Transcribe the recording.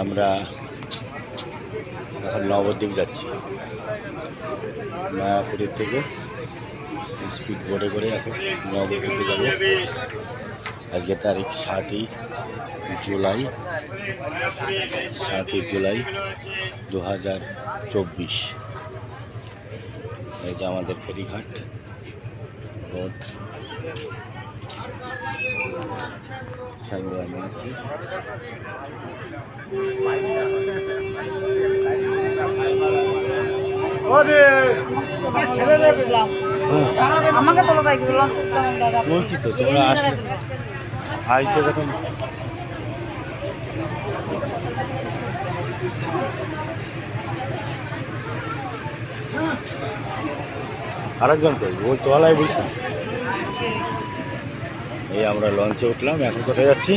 আমরা এখন নবদ্বীপ যাচ্ছি। মায়াপুরের থেকে স্পিড বোটে করে এখন নবদ্বীপে যাব। আজকে তারিখ 7ই জুলাই 2024। এই যে আমাদের ফেরিঘাট বোট, সামনে আমি আছি। আমাকে তো বলছি তো তোমরা আসো, আইসে এরকম আরেকজন কই ওই তোলায় বসে। এই আমরা লঞ্চে উঠলাম, এখন কোথায় যাচ্ছি?